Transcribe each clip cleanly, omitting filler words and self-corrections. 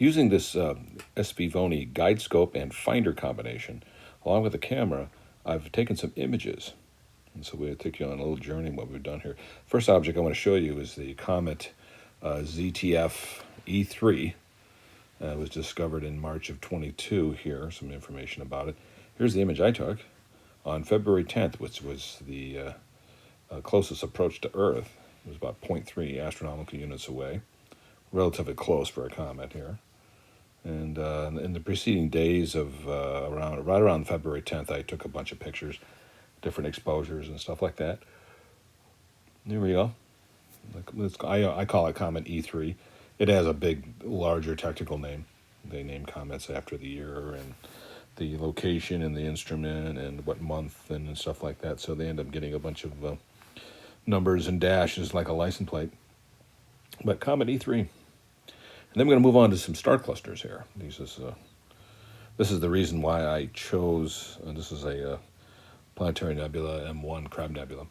Using this SVVONI guide scope and finder combination, along with the camera, I've taken some images. And so we'll take you on a little journey in what we've done here. First object I want to show you is the Comet ZTF E3. It was discovered in March of 22 here, some information about it. Here's the image I took on February 10th, which was the closest approach to Earth. It was about 0.3 astronomical units away, relatively close for a comet here. And in the preceding days of right around February 10th, I took a bunch of pictures, different exposures and stuff like that. There we go. I call it Comet E3. It has a big, larger technical name. They name comets after the year and the location and the instrument and what month and stuff like that. So they end up getting a bunch of numbers and dashes like a license plate. But Comet E3. And then we're going to move on to some star clusters here. This is the reason why I chose, this is a planetary nebula, M1 Crab Nebula.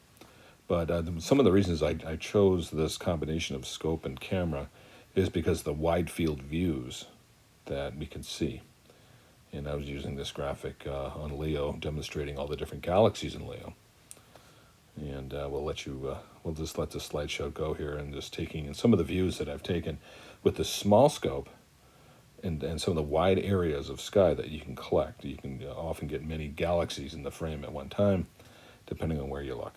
But some of the reasons I chose this combination of scope and camera is because the wide field views that we can see. And I was using this graphic on Leo, demonstrating all the different galaxies in Leo. And we'll just let the slideshow go here and just taking in some of the views that I've taken with the small scope and some of the wide areas of sky that you can collect. You can often get many galaxies in the frame at one time, depending on where you look.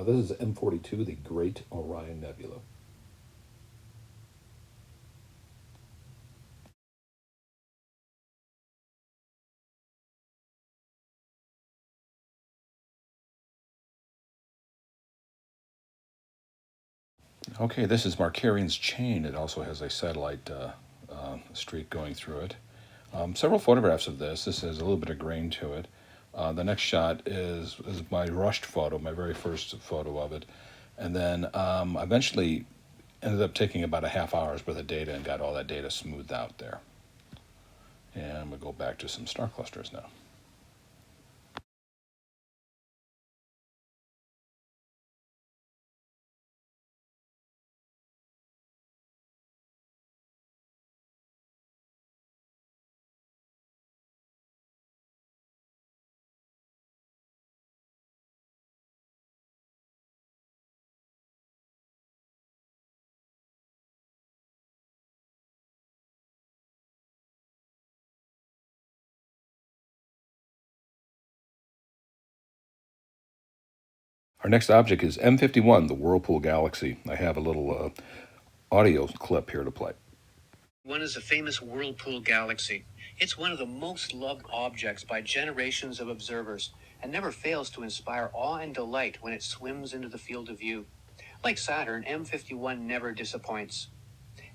This is M42, the Great Orion Nebula. Okay, this is Markarian's chain. It also has a satellite streak going through it. Several photographs of this. This has a little bit of grain to it. The next shot is my rushed photo, my very first photo of it. And then eventually ended up taking about a half hour's worth of data and got all that data smoothed out there. And we'll go back to some star clusters now. Our next object is M51, the Whirlpool Galaxy. I have a little audio clip here to play. One is the famous Whirlpool Galaxy. It's one of the most loved objects by generations of observers and never fails to inspire awe and delight when it swims into the field of view. Like Saturn, M51 never disappoints.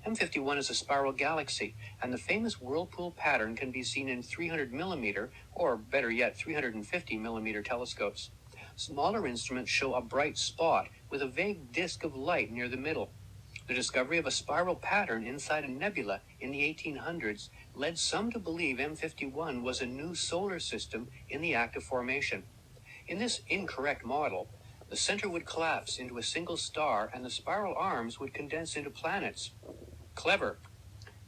M51 is a spiral galaxy, and the famous Whirlpool pattern can be seen in 300 millimeter, or better yet, 350 millimeter telescopes. Smaller instruments show a bright spot with a vague disk of light near the middle. The discovery of a spiral pattern inside a nebula in the 1800s led some to believe M51 was a new solar system in the act of formation. In this incorrect model, the center would collapse into a single star and the spiral arms would condense into planets. Clever.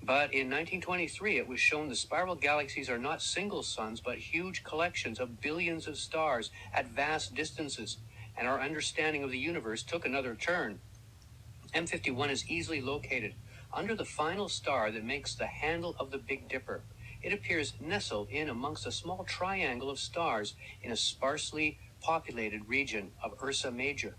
But in 1923, it was shown the spiral galaxies are not single suns, but huge collections of billions of stars at vast distances, and our understanding of the universe took another turn. M51 is easily located under the final star that makes the handle of the Big Dipper. It appears nestled in amongst a small triangle of stars in a sparsely populated region of Ursa Major.